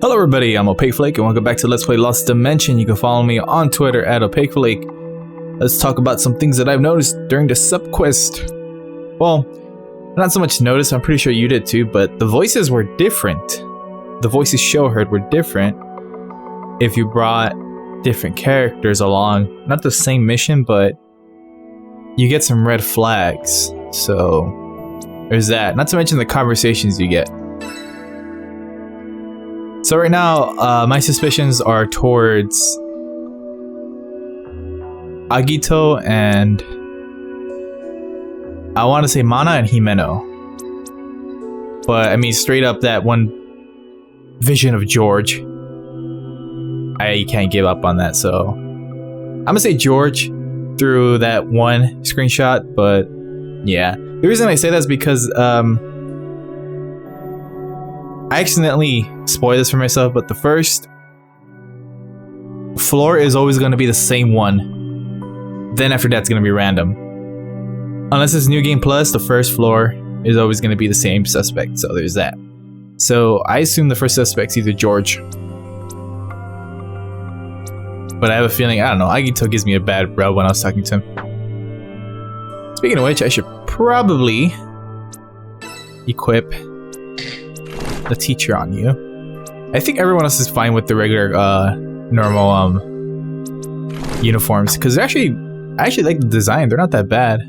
Hello everybody, I'm Opaque Flake and welcome back to Let's Play Lost Dimension. You can follow me on Twitter at Opaque Flake. Let's talk about some things that I've noticed during the sub-quest. Well, not so much noticed, I'm pretty sure you did too, but the voices were different. The voices Show heard were different if you brought different characters along. Not the same mission, but you get some red flags. So, there's that. Not to mention the conversations you get. So right now, my suspicions are towards Agito and I want to say Mana and Himeno. But I mean, straight up that one vision of George, I can't give up on that. So I'm gonna say George through that one screenshot. But yeah, the reason I say that is because I accidentally spoiled this for myself, but the first floor is always going to be the same one. Then after that's going to be random. Unless it's New Game Plus, the first floor is always going to be the same suspect, so there's that. So I assume the first suspect's either George. But I have a feeling, I don't know, Agito gives me a bad rub when I was talking to him. Speaking of which, I should probably equip the teacher on you. I think everyone else is fine with the regular normal uniforms because I actually like the design. They're not that bad.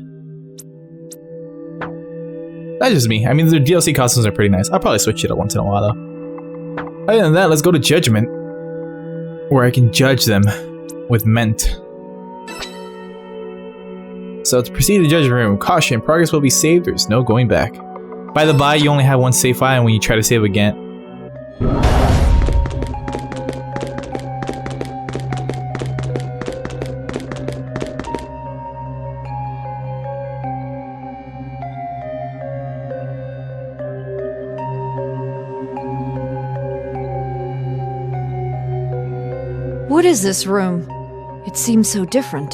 That's just me. I mean, the DLC costumes are pretty nice. I'll probably switch it up once in a while though. Other than that, let's go to Judgment, where I can judge them with Ment. So to proceed to the Judgment Room, caution, progress will be saved, there's no going back. By the by, you only have one save file when you try to save again. What is this room? It seems so different.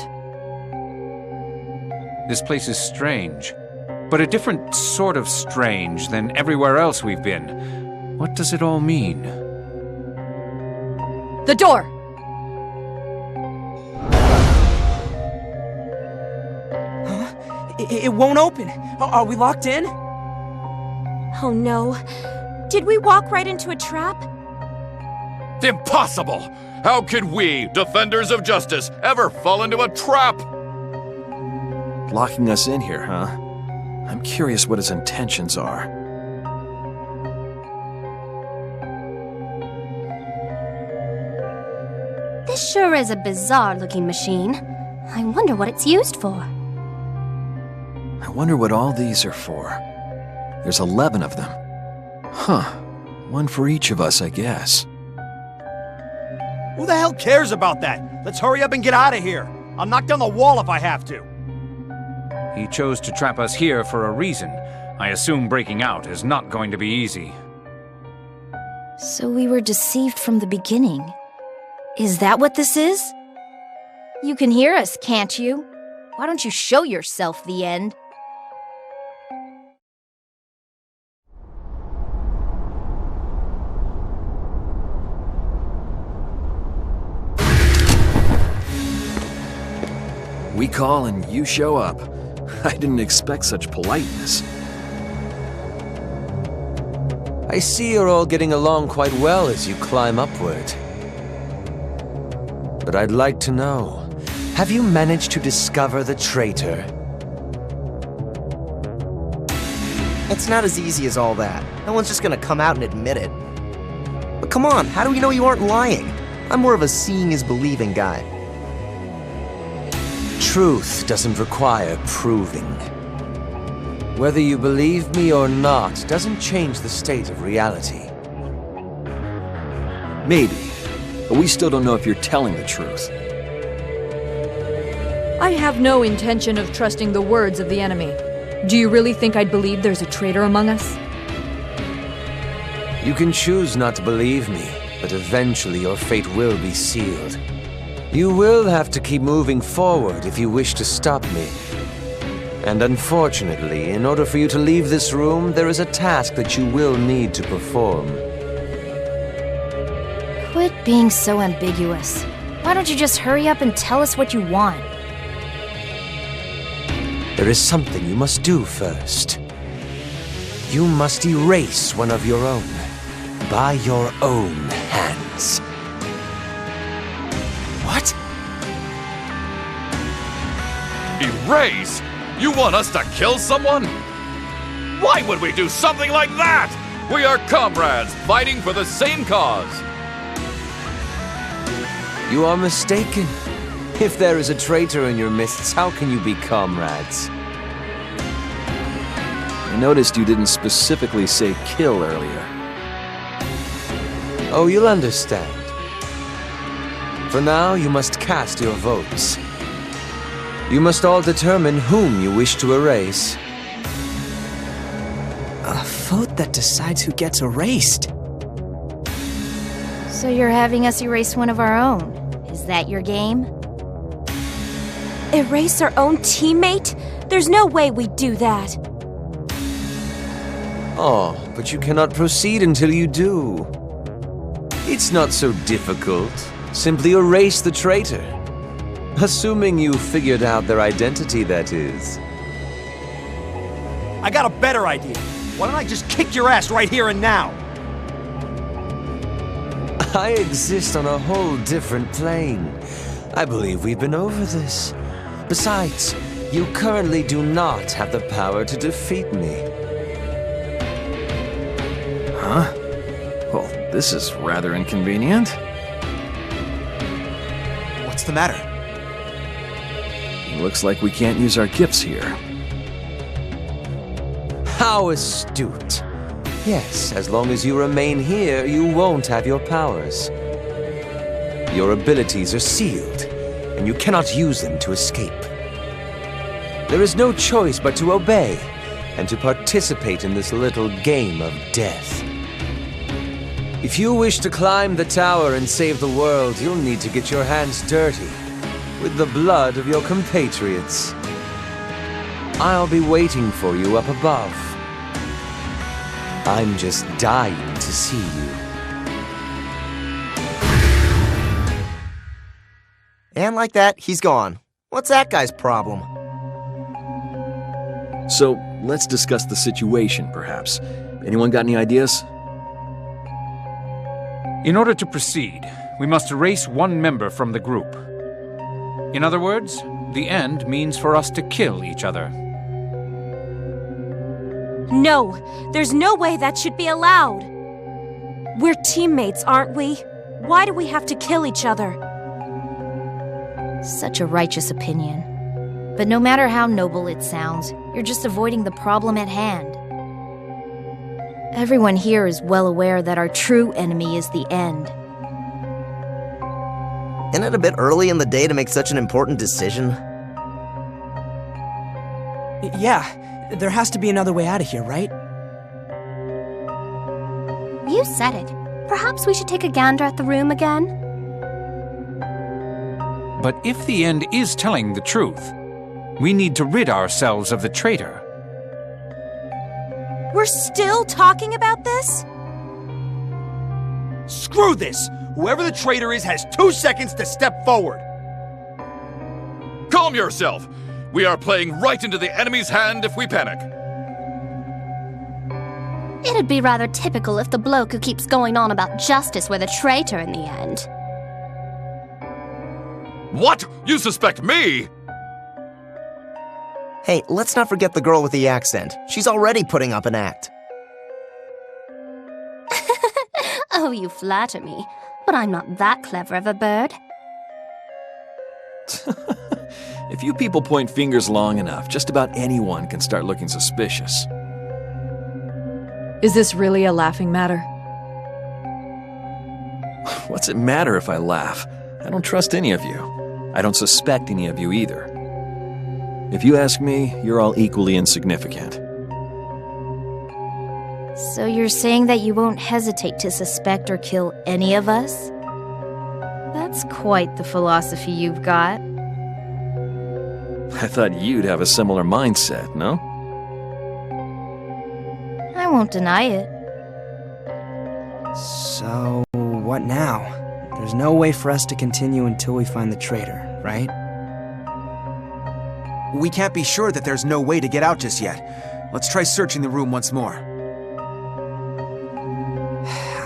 This place is strange. But a different sort of strange than everywhere else we've been. What does it all mean? The door! Huh? It won't open. Are we locked in? Oh no. Did we walk right into a trap? Impossible! How could we, defenders of justice, ever fall into a trap? Locking us in here, huh? I'm curious what his intentions are. This sure is a bizarre-looking machine. I wonder what it's used for. I wonder what all these are for. There's 11 of them. Huh. One for each of us, I guess. Who the hell cares about that? Let's hurry up and get out of here. I'll knock down the wall if I have to. He chose to trap us here for a reason. I assume breaking out is not going to be easy. So we were deceived from the beginning. Is that what this is? You can hear us, can't you? Why don't you show yourself, the end? We call and you show up. I didn't expect such politeness. I see you're all getting along quite well as you climb upward. But I'd like to know, have you managed to discover the traitor? It's not as easy as all that. No one's just gonna come out and admit it. But come on, how do we know you aren't lying? I'm more of a seeing is believing guy. Truth doesn't require proving. Whether you believe me or not doesn't change the state of reality. Maybe, but we still don't know if you're telling the truth. I have no intention of trusting the words of the enemy. Do you really think I'd believe there's a traitor among us? You can choose not to believe me, but eventually your fate will be sealed. You will have to keep moving forward if you wish to stop me. And unfortunately, in order for you to leave this room, there is a task that you will need to perform. Quit being so ambiguous. Why don't you just hurry up and tell us what you want? There is something you must do first. You must erase one of your own, by your own hands. What? Erase? You want us to kill someone? Why would we do something like that? We are comrades, fighting for the same cause. You are mistaken. If there is a traitor in your midst, how can you be comrades? I noticed you didn't specifically say kill earlier. Oh, you'll understand. For now, you must cast your votes. You must all determine whom you wish to erase. A vote that decides who gets erased. So you're having us erase one of our own. Is that your game? Erase our own teammate? There's no way we'd do that. Oh, but you cannot proceed until you do. It's not so difficult. Simply erase the traitor. Assuming you figured out their identity, that is. I got a better idea. Why don't I just kick your ass right here and now? I exist on a whole different plane. I believe we've been over this. Besides, you currently do not have the power to defeat me. Huh? Well, this is rather inconvenient. What's the matter? Looks like we can't use our gifts here. How astute. Yes, as long as you remain here, you won't have your powers. Your abilities are sealed, and you cannot use them to escape. There is no choice but to obey, and to participate in this little game of death. If you wish to climb the tower and save the world, you'll need to get your hands dirty, with the blood of your compatriots. I'll be waiting for you up above. I'm just dying to see you. And like that, he's gone. What's that guy's problem? So, let's discuss the situation, perhaps. Anyone got any ideas? In order to proceed, we must erase one member from the group. In other words, the end means for us to kill each other. No, there's no way that should be allowed. We're teammates, aren't we? Why do we have to kill each other? Such a righteous opinion. But no matter how noble it sounds, you're just avoiding the problem at hand. Everyone here is well aware that our true enemy is the end. Isn't it a bit early in the day to make such an important decision? Yeah, there has to be another way out of here, right? You said it. Perhaps we should take a gander at the room again? But if the end is telling the truth, we need to rid ourselves of the traitor. We're still talking about this? Screw this! Whoever the traitor is has 2 seconds to step forward. Calm yourself. We are playing right into the enemy's hand if we panic. It'd be rather typical if the bloke who keeps going on about justice were the traitor in the end. What? You suspect me? Hey, let's not forget the girl with the accent. She's already putting up an act. Oh, you flatter me. But I'm not that clever of a bird. If you people point fingers long enough, just about anyone can start looking suspicious. Is this really a laughing matter? What's it matter if I laugh? I don't trust any of you. I don't suspect any of you either. If you ask me, you're all equally insignificant. So you're saying that you won't hesitate to suspect or kill any of us? That's quite the philosophy you've got. I thought you'd have a similar mindset, no? I won't deny it. So, what now? there's no way for us to continue until we find the traitor, right? We can't be sure that there's no way to get out just yet. Let's try searching the room once more.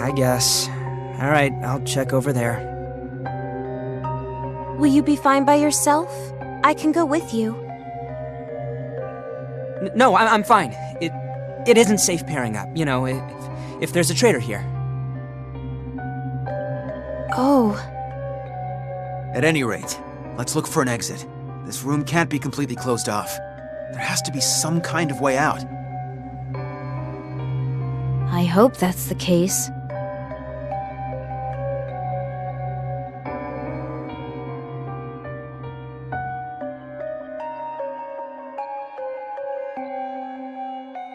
I guess. Alright, I'll check over there. Will you be fine by yourself? I can go with you. No, I'm fine. It isn't safe pairing up, you know, if there's a traitor here. Oh. At any rate, let's look for an exit. This room can't be completely closed off. There has to be some kind of way out. I hope that's the case.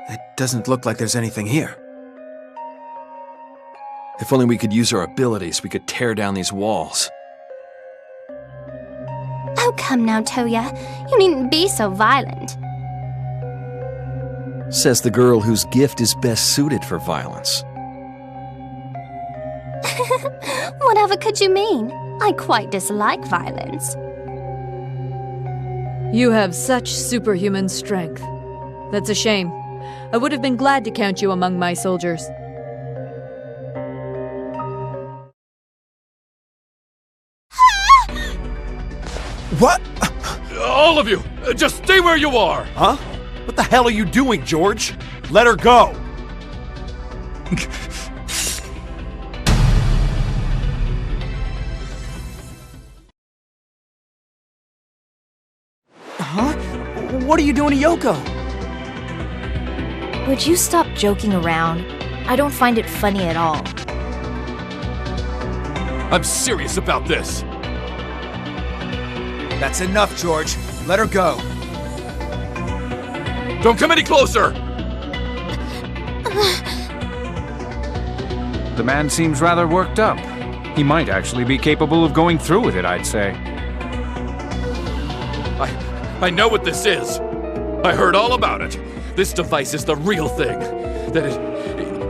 It doesn't look like there's anything here. If only we could use our abilities, we could tear down these walls. Oh, come now, Toya. You needn't be so violent. Says the girl whose gift is best suited for violence. Whatever could you mean? I quite dislike violence. You have such superhuman strength. That's a shame. I would have been glad to count you among my soldiers. What? All of you, just stay where you are! Huh? What the hell are you doing, George? Let her go! Huh? What are you doing to Yoko? Would you stop joking around? I don't find it funny at all. I'm serious about this. That's enough, George. Let her go. Don't come any closer! The man seems rather worked up. He might actually be capable of going through with it, I'd say. I know what this is. I heard all about it. This device is the real thing. That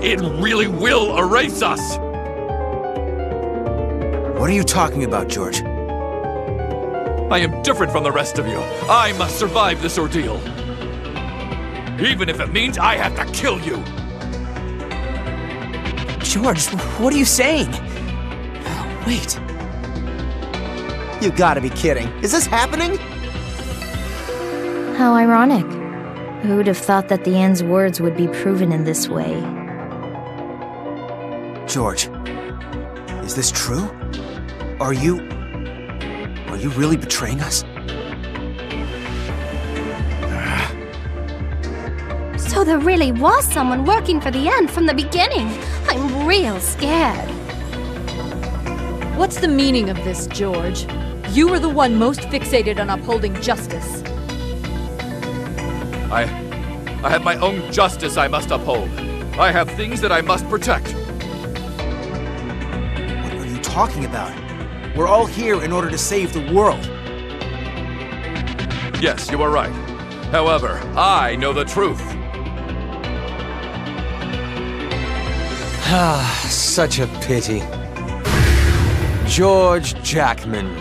it really will erase us. What are you talking about, George? I am different from the rest of you. I must survive this ordeal. Even if it means I have to kill you. George, what are you saying? Oh, wait. You gotta be kidding. Is this happening? How ironic. Who would have thought that the End's words would be proven in this way? George, is this true? Are you really betraying us? So there really was someone working for the End from the beginning. I'm real scared. What's the meaning of this, George? You were the one most fixated on upholding justice. I have my own justice I must uphold. I have things that I must protect. What are you talking about? We're all here in order to save the world. Yes, you are right. However, I know the truth. Ah, such a pity. George Jackman.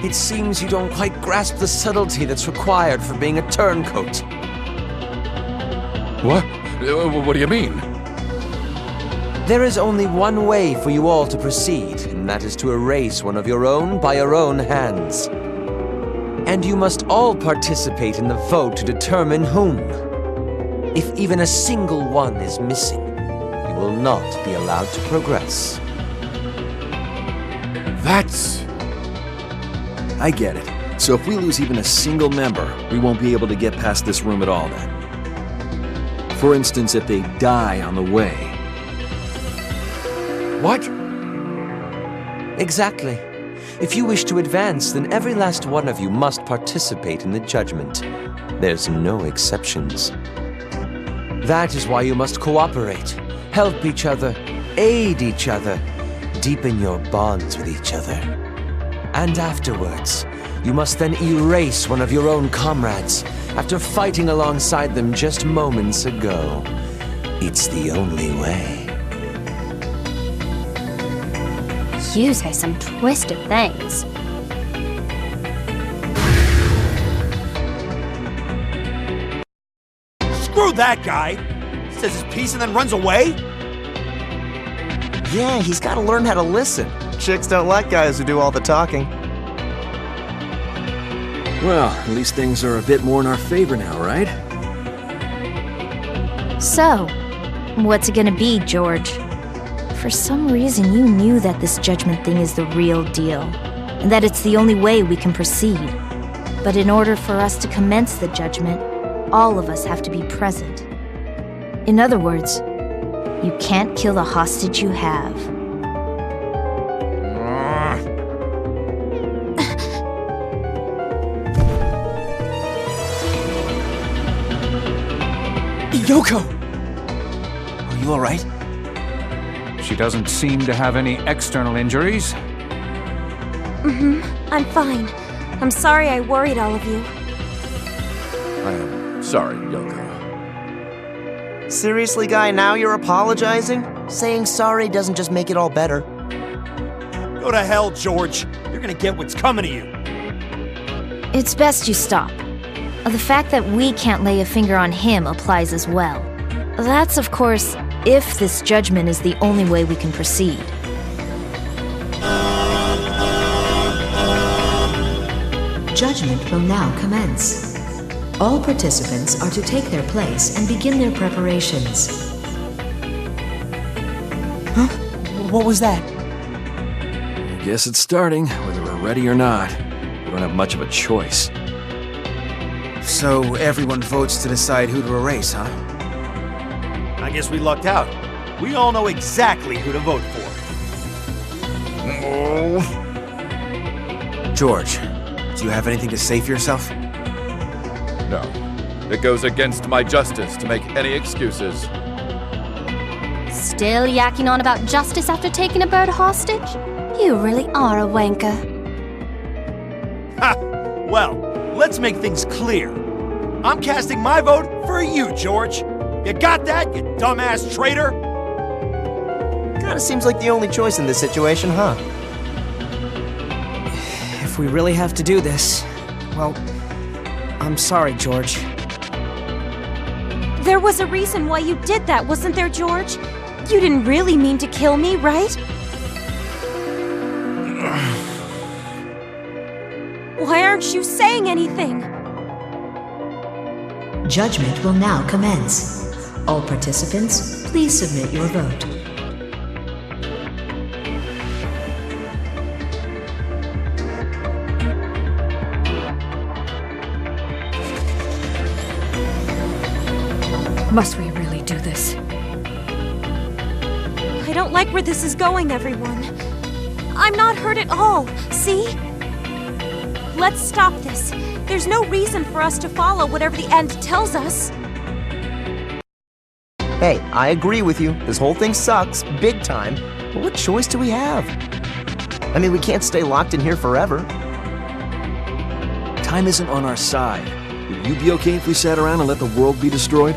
It seems you don't quite grasp the subtlety that's required for being a turncoat. What? What do you mean? There is only one way for you all to proceed, and that is to erase one of your own by your own hands. And you must all participate in the vote to determine whom. If even a single one is missing, you will not be allowed to progress. That's... I get it. So if we lose even a single member, we won't be able to get past this room at all then. For instance, if they die on the way. What? Exactly. If you wish to advance, then every last one of you must participate in the judgment. There's no exceptions. That is why you must cooperate, help each other, aid each other, deepen your bonds with each other. And afterwards, you must then erase one of your own comrades after fighting alongside them just moments ago. It's the only way. You say some twisted things. Screw that guy! Says his piece and then runs away? Yeah, he's gotta learn how to listen. Chicks don't like guys who do all the talking. Well, at least things are a bit more in our favor now, right? So, what's it gonna be, George? For some reason, you knew that this judgment thing is the real deal, and that it's the only way we can proceed. But in order for us to commence the judgment, all of us have to be present. In other words, you can't kill the hostage you have. Yoko! Are you alright? She doesn't seem to have any external injuries. I'm fine. I'm sorry I worried all of you. I am sorry, Yoko. Seriously, guy, now you're apologizing? Saying sorry doesn't just make it all better. Go to hell, George. You're gonna get what's coming to you. It's best you stop. The fact that we can't lay a finger on him applies as well. That's, of course, if this judgment is the only way we can proceed. Judgment will now commence. All participants are to take their place and begin their preparations. Huh? What was that? I guess it's starting, whether we're ready or not. We don't have much of a choice. So everyone votes to decide who to erase, huh? I guess we lucked out. We all know exactly who to vote for. George, do you have anything to say for yourself? No. It goes against my justice to make any excuses. Still yakking on about justice after taking a bird hostage? You really are a wanker. Ha! Well, let's make things clear. I'm casting my vote for you, George. You got that, you dumbass traitor? Kinda seems like the only choice in this situation, huh? If we really have to do this, well, I'm sorry, George. There was a reason why you did that, wasn't there, George? You didn't really mean to kill me, right? Why aren't you saying anything? Judgment will now commence. All participants, please submit your vote. Must we really do this? I don't like where this is going, everyone. I'm not hurt at all, see? Let's stop this. There's no reason for us to follow whatever the end tells us. Hey, I agree with you. This whole thing sucks, big time. But what choice do we have? I mean, we can't stay locked in here forever. Time isn't on our side. Would you be okay if we sat around and let the world be destroyed?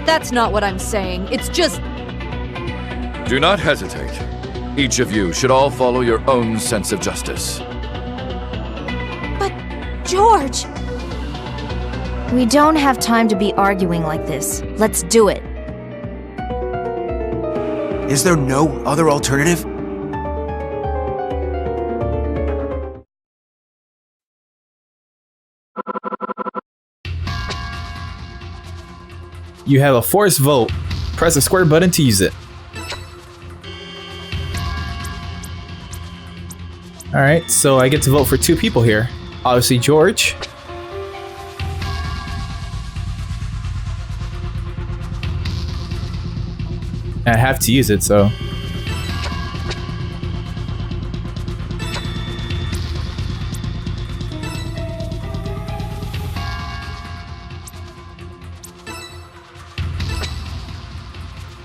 That's not what I'm saying. It's just... Do not hesitate. Each of you should all follow your own sense of justice. But, George! We don't have time to be arguing like this. Let's do it. Is there no other alternative? You have a forced vote. Press the square button to use it. Alright, so I get to vote for two people here. Obviously George. I have to use it, so...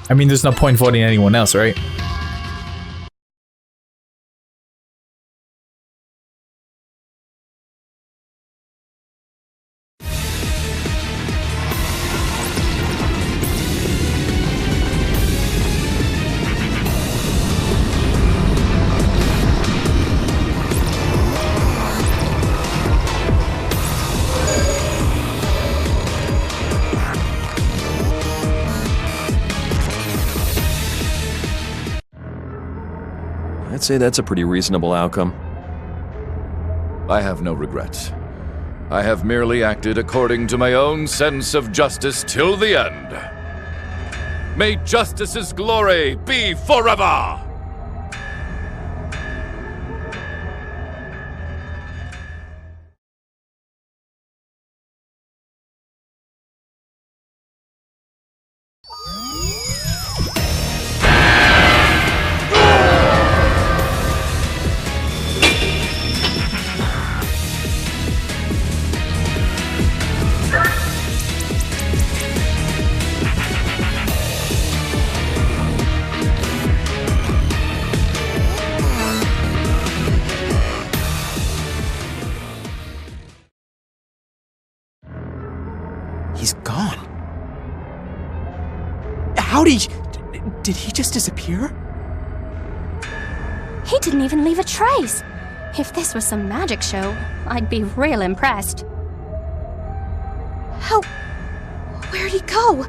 I mean, there's no point voting anyone else, right? I'd say that's a pretty reasonable outcome. I have no regrets. I have merely acted according to my own sense of justice till the end. May justice's glory be forever! He's gone. Howdy! Did he just disappear? He didn't even leave a trace. If this was some magic show, I'd be real impressed. Where'd he go?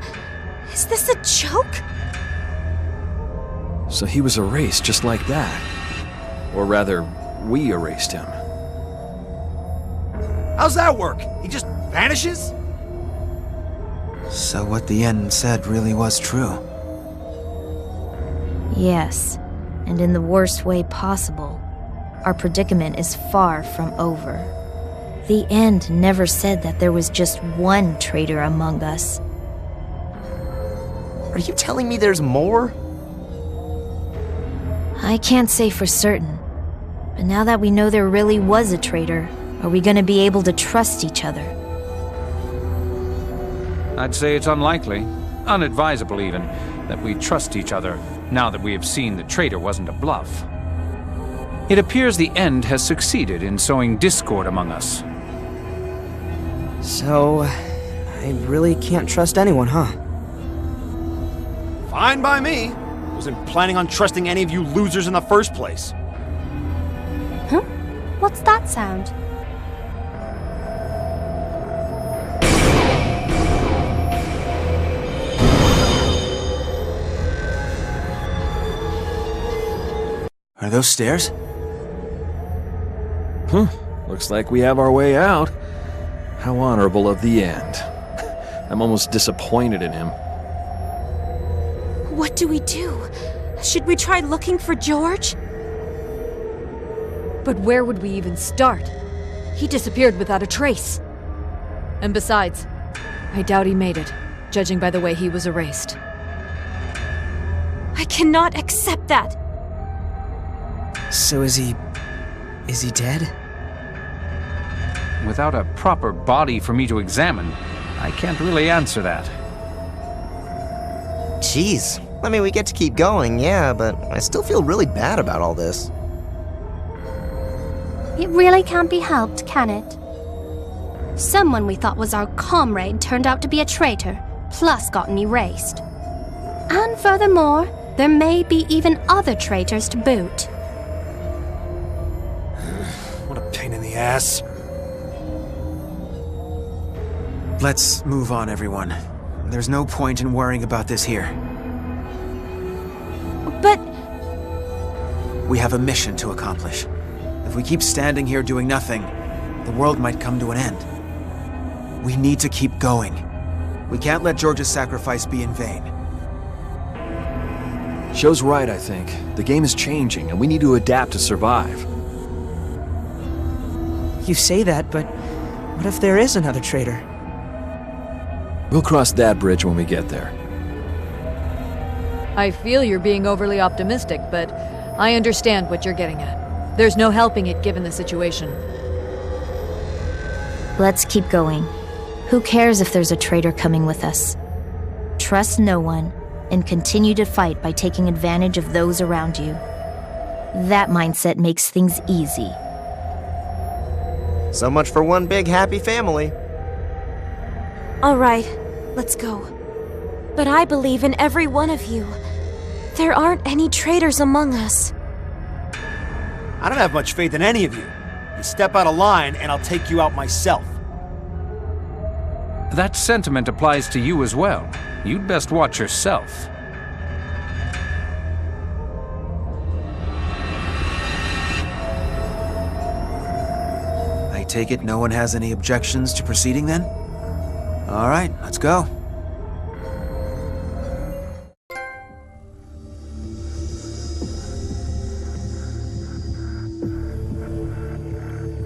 Is this a joke? So he was erased just like that. Or rather, we erased him. How's that work? He just vanishes? So what the end said really was true. Yes, and in the worst way possible. Our predicament is far from over. The end never said that there was just one traitor among us. Are you telling me there's more? I can't say for certain, but now that we know there really was a traitor, are we gonna be able to trust each other? I'd say it's unlikely, unadvisable even, that we trust each other now that we have seen the traitor wasn't a bluff. It appears the end has succeeded in sowing discord among us. So, I really can't trust anyone, huh? Fine by me. Wasn't planning on trusting any of you losers in the first place. Huh? What's that sound? Are those stairs? Looks like we have our way out. How honorable of the end. I'm almost disappointed in him. What do we do? Should we try looking for George? But where would we even start? He disappeared without a trace. And besides, I doubt he made it, judging by the way he was erased. I cannot accept that! So is he dead? Without a proper body for me to examine, I can't really answer that. Jeez. I mean, we get to keep going, yeah, but I still feel really bad about all this. It really can't be helped, can it? Someone we thought was our comrade turned out to be a traitor, plus gotten erased. And furthermore, there may be even other traitors to boot. What a pain in the ass. Let's move on, everyone. There's no point in worrying about this here. But... We have a mission to accomplish. If we keep standing here doing nothing, the world might come to an end. We need to keep going. We can't let George's sacrifice be in vain. Show's right, I think. The game is changing, and we need to adapt to survive. You say that, but what if there is another traitor? We'll cross that bridge when we get there. I feel you're being overly optimistic, but I understand what you're getting at. There's no helping it given the situation. Let's keep going. Who cares if there's a traitor coming with us? Trust no one, and continue to fight by taking advantage of those around you. That mindset makes things easy. So much for one big happy family. All right, let's go. But I believe in every one of you. There aren't any traitors among us. I don't have much faith in any of you. You step out of line and I'll take you out myself. That sentiment applies to you as well. You'd best watch yourself. take it no one has any objections to proceeding then? Alright, let's go.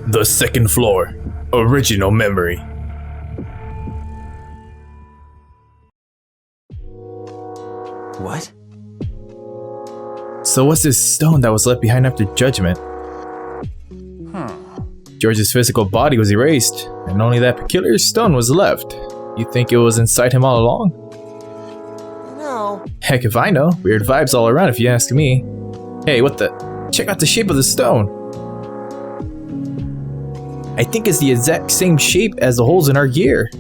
The second floor. Original memory. What? So what's this stone that was left behind after judgment? George's physical body was erased, and only that peculiar stone was left. You think it was inside him all along? No. Heck if I know. Weird vibes all around if you ask me. Hey, what the? Check out the shape of the stone. I think it's the exact same shape as the holes in our gear.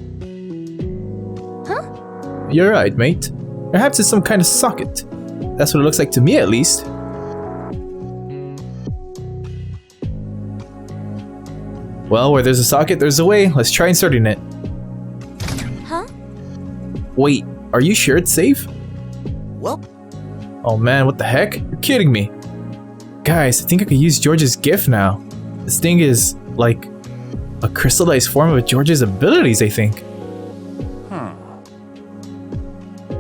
Huh? You're right, mate. Perhaps it's some kind of socket. That's what it looks like to me, at least. Well, where there's a socket, there's a way. Let's try inserting it. Huh? Wait, are you sure it's safe? Well. Oh man, what the heck? You're kidding me. Guys, I think I could use George's gift now. This thing is, like, a crystallized form of George's abilities, I think.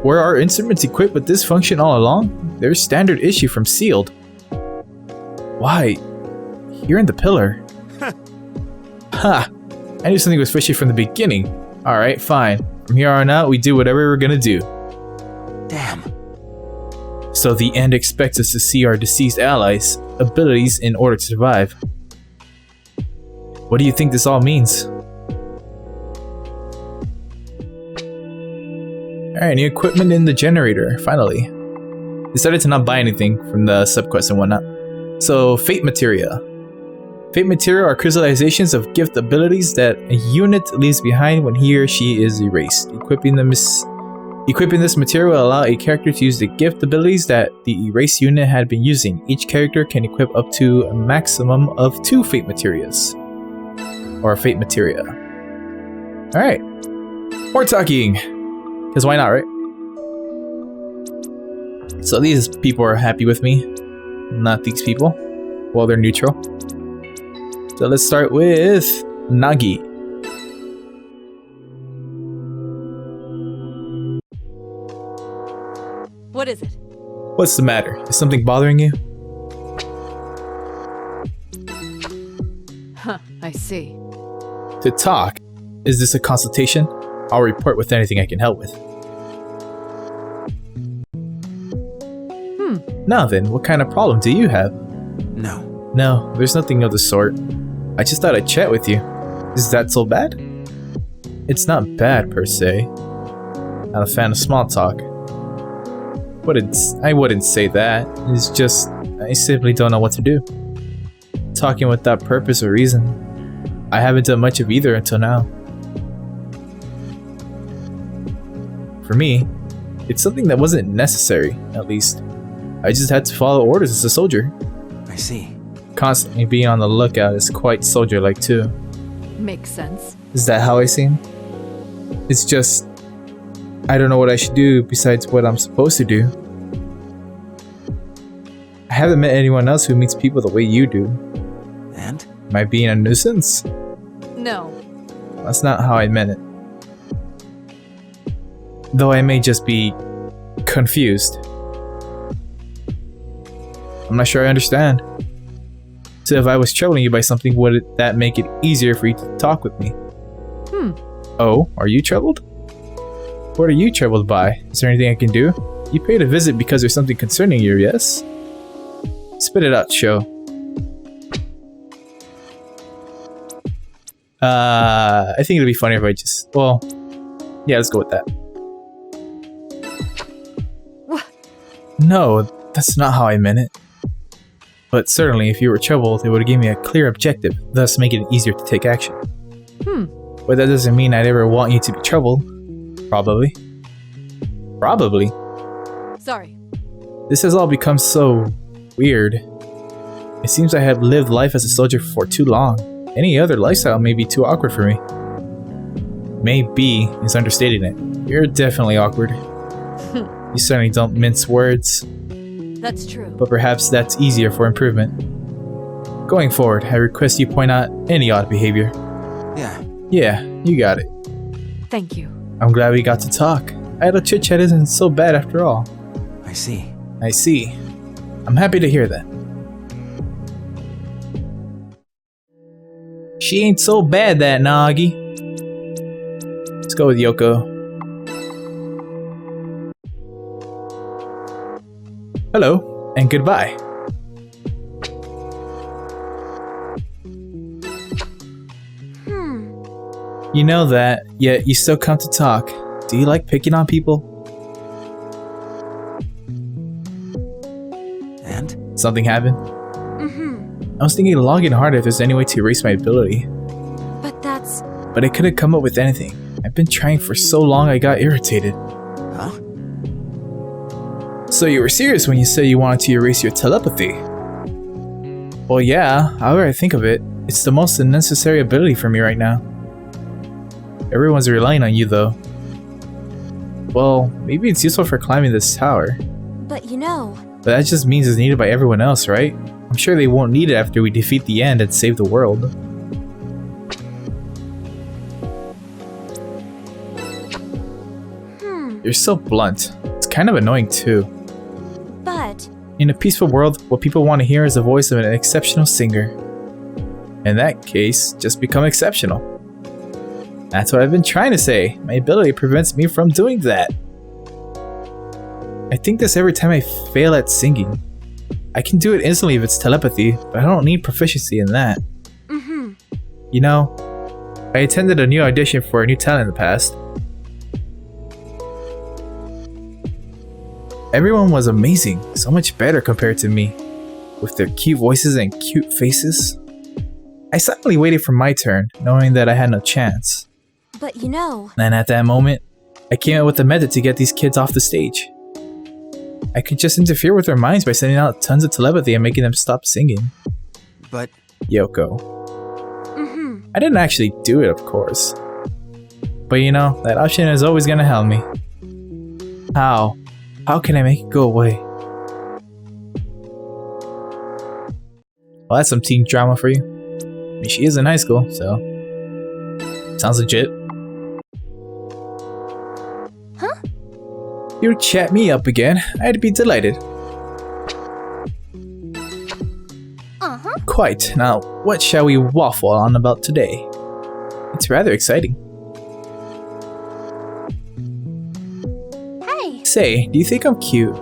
Were our instruments equipped with this function all along? They're standard issue from Sealed. Why? Here in the pillar. Ha! I knew something was fishy from the beginning. Alright, fine. From here on out, we do whatever we're gonna do. Damn. So the end expects us to see our deceased allies' abilities in order to survive. What do you think this all means? Alright, new equipment in the generator, finally. Decided to not buy anything from the subquest and whatnot. So, Fate Materia. Fate Materia are crystallizations of gift abilities that a unit leaves behind when he or she is erased. Equipping this material will allow a character to use the gift abilities that the erased unit had been using. Each character can equip up to a maximum of 2 Fate Materias. Or Fate Materia. Alright. More talking! Because why not, right? So these people are happy with me. Not these people. Well, they're neutral. So let's start with Nagi. What is it? What's the matter? Is something bothering you? Huh, I see. To talk. Is this a consultation? I'll report with anything I can help with. Now then, what kind of problem do you have? No. No, there's nothing of the sort. I just thought I'd chat with you. Is that so bad? It's not bad, per se. Not a fan of small talk. I wouldn't say that. It's just, I simply don't know what to do. Talking without purpose or reason. I haven't done much of either until now. For me, it's something that wasn't necessary, at least. I just had to follow orders as a soldier. I see. Constantly being on the lookout is quite soldier-like too. Makes sense. Is that how I seem? It's just, I don't know what I should do besides what I'm supposed to do. I haven't met anyone else who meets people the way you do. And? Am I being a nuisance? No. That's not how I meant it. Though I may just be confused. I'm not sure I understand. So if I was troubling you by something, would that make it easier for you to talk with me? Oh, are you troubled? What are you troubled by? Is there anything I can do? You paid a visit because there's something concerning you, yes? Spit it out, show. I think it'd be funny if I just... Well, yeah, let's go with that. What? No, that's not how I meant it. But certainly, if you were troubled, it would give me a clear objective, thus making it easier to take action. But that doesn't mean I'd ever want you to be troubled. Probably. Probably. Sorry. This has all become so weird. It seems I have lived life as a soldier for too long. Any other lifestyle may be too awkward for me. Maybe is understating it. You're definitely awkward. You certainly don't mince words. That's true. But perhaps that's easier for improvement. Going forward, I request you point out any odd behavior. Yeah. Yeah, you got it. Thank you. I'm glad we got to talk. Idle chit-chat isn't so bad after all. I see. I see. I'm happy to hear that. She ain't so bad, that Nagi. Let's go with Yoko. Hello, and goodbye. You know that, yet you still come to talk. Do you like picking on people? And? Something happened? I was thinking long and hard if there's any way to erase my ability. But I couldn't come up with anything. I've been trying for so long I got irritated. Huh? So you were serious when you said you wanted to erase your telepathy? Well, yeah, however I think of it, it's the most unnecessary ability for me right now. Everyone's relying on you, though. Well, maybe it's useful for climbing this tower. But you know... But that just means it's needed by everyone else, right? I'm sure they won't need it after we defeat the End and save the world. You're so blunt. It's kind of annoying, too. But... In a peaceful world, what people want to hear is the voice of an exceptional singer. In that case, just become exceptional. That's what I've been trying to say. My ability prevents me from doing that. I think this every time I fail at singing. I can do it instantly if it's telepathy, but I don't need proficiency in that. You know, I attended a new audition for a new talent in the past. Everyone was amazing, so much better compared to me, with their cute voices and cute faces. I silently waited for my turn, knowing that I had no chance. But you know... And at that moment, I came up with a method to get these kids off the stage. I could just interfere with their minds by sending out tons of telepathy and making them stop singing. But... Yoko. I didn't actually do it, of course. But you know, that option is always gonna help me. How? How can I make it go away? Well, that's some teen drama for you. I mean, she is in high school, so... Sounds legit. Huh? You chat me up again. I'd be delighted. Quite. Now, what shall we waffle on about today? It's rather exciting. Hey! Say, do you think I'm cute?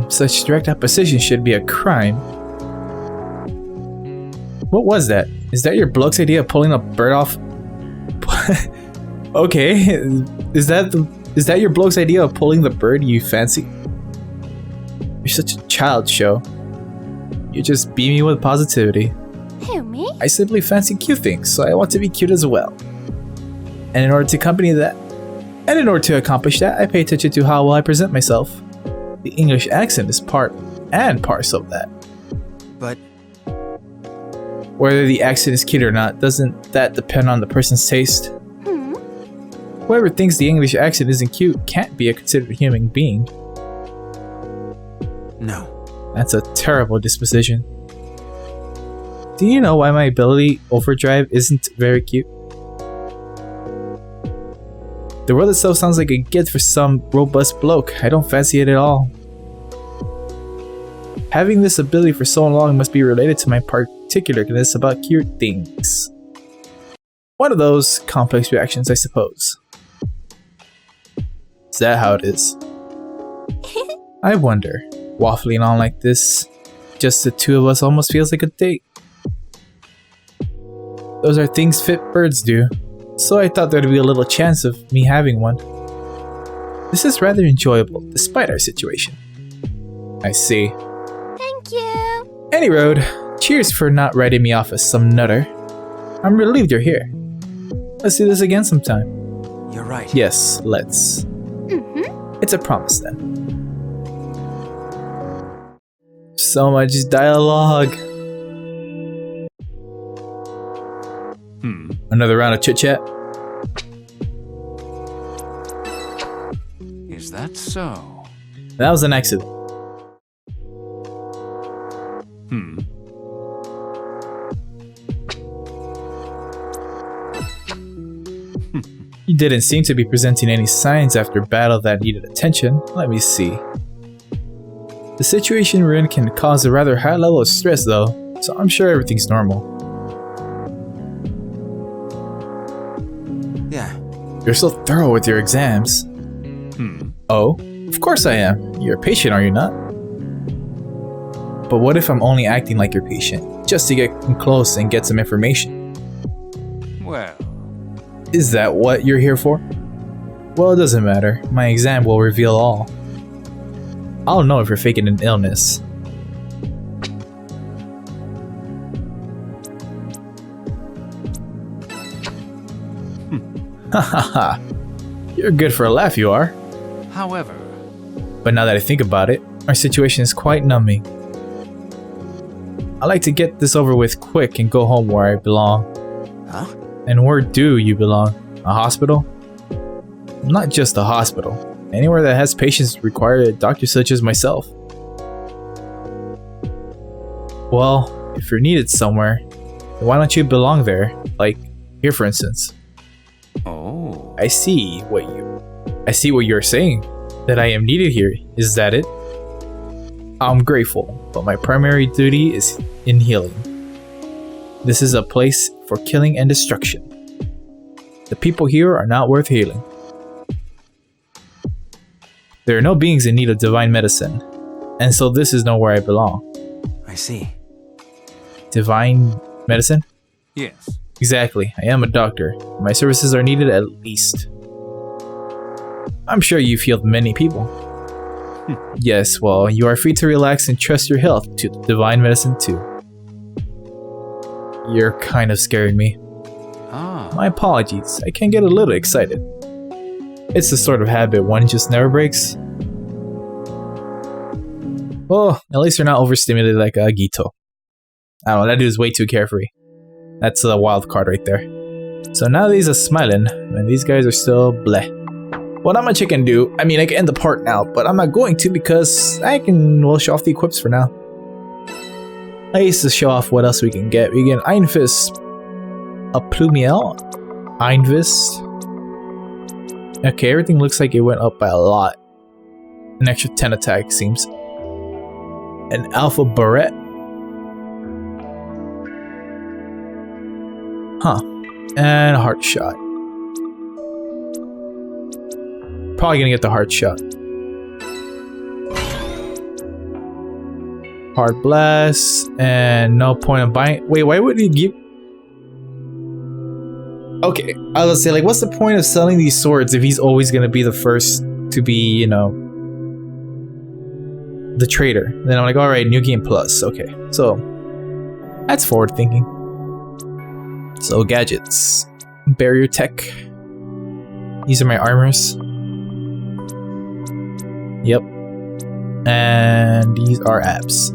Such direct opposition should be a crime. What was that? Is that your bloke's idea of pulling a bird off? Okay, is that your bloke's idea of pulling the bird you fancy? You're such a child show. You're just beaming with positivity. Who, me? I simply fancy cute things, so I want to be cute as well. And in order to accomplish that, I pay attention to how well I present myself. The English accent is part and parcel of that. But... Whether the accent is cute or not, doesn't that depend on the person's taste? Whoever thinks the English accent isn't cute can't be a considered human being. No. That's a terrible disposition. Do you know why my ability, Overdrive, isn't very cute? The world itself sounds like a gift for some robust bloke. I don't fancy it at all. Having this ability for so long must be related to my particularness about cute things. One of those complex reactions, I suppose. Is that how it is? I wonder. Waffling on like this, just the two of us almost feels like a date. Those are things fit birds do. So I thought there'd be a little chance of me having one. This is rather enjoyable, despite our situation. I see. Thank you. Any road, cheers for not writing me off as some nutter. I'm relieved you're here. Let's do this again sometime. You're right. Yes, let's. It's a promise then. So much dialogue. Another round of chit chat. so. That was an accident. You didn't seem to be presenting any signs after battle that needed attention. Let me see. The situation we're in can cause a rather high level of stress though, so I'm sure everything's normal. Yeah. You're so thorough with your exams. Oh, of course I am. You're a patient, are you not? But what if I'm only acting like your patient, just to get close and get some information? Well... Is that what you're here for? Well, it doesn't matter. My exam will reveal all. I'll know if you're faking an illness. Hahaha. You're good for a laugh, you are. However... But now that I think about it, our situation is quite numbing. I like to get this over with quick and go home where I belong. Huh? And where do you belong? A hospital? Not just a hospital. Anywhere that has patients require a doctor such as myself. Well, if you're needed somewhere, then why don't you belong there? Like, here for instance. Oh. I see what you're saying. That I am needed here. Is that it? I'm grateful, but my primary duty is in healing. This is a place for killing and destruction. The people here are not worth healing. There are no beings in need of divine medicine, and so this is nowhere I belong. I see. Divine medicine? Yes. Exactly. I am a doctor. My services are needed at least. I'm sure you've healed many people. Yes, well, you are free to relax and trust your health to divine medicine too. You're kind of scaring me. My apologies, I can get a little excited. It's the sort of habit one just never breaks. Well, at least you're not overstimulated like a Gito. I don't know, that dude is way too carefree. That's a wild card right there. So now these are smiling, and these guys are still bleh. What I'm a chicken do, I mean I can end the part now, but I'm not going to because I can, well, show off the equips for now. I used to show off what else we can get. We get an Iron Fist, a Plumiel, Iron Fist. Okay, everything looks like it went up by a lot. An extra 10 attack seems. An Alpha Barrette. Huh. And a Heart Shot. Probably gonna get the Heart Shot. Hard Blast. And no point of buying. Wait, why would he give... Okay, I was gonna say, like, what's the point of selling these swords if he's always gonna be the first to be, you know, the traitor? Then I'm like, alright, new game plus. Okay, so that's forward thinking. So gadgets, barrier tech. These are my armors. Yep. And these are apps.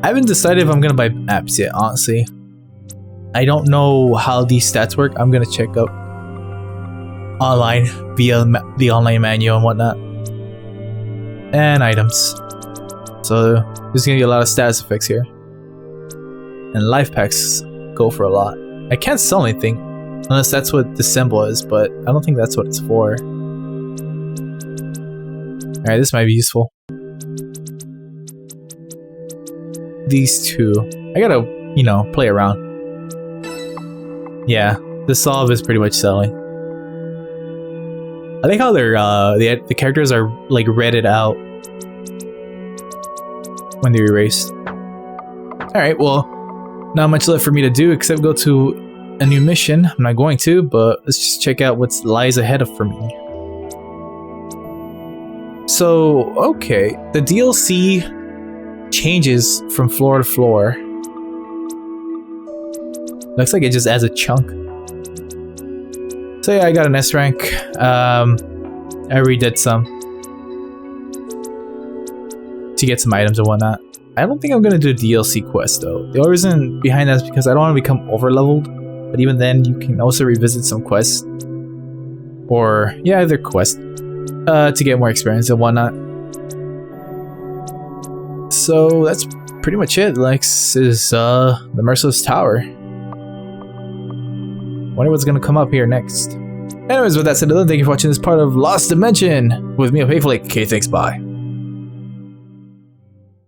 I haven't decided if I'm gonna buy apps yet, honestly. I don't know how these stats work. I'm gonna check up online via the online manual and whatnot. And items. So there's gonna be a lot of status effects here. And life packs go for a lot. I can't sell anything unless that's what the symbol is, but I don't think that's what it's for. Alright, this might be useful. These two. I gotta, you know, play around. Yeah, the solve is pretty much selling. I think how they're the characters are like redded out when they're erased. Alright, well, not much left for me to do except go to a new mission. I'm not going to, but let's just check out what lies ahead for me. So, okay, the DLC changes from floor to floor. Looks like it just adds a chunk. So yeah, I got an S rank. I redid some to get some items and whatnot. I don't think I'm gonna do a DLC quest though. The only reason behind that is because I don't want to become over leveled. But even then, you can also revisit some quests. Or yeah, either quest. to get more experience and whatnot. So that's pretty much it. Next is the Merciless Tower. Wonder what's gonna come up here next. Anyways, with that said, thank you for watching this part of Lost Dimension with me, Opaque. Okay, thanks, bye.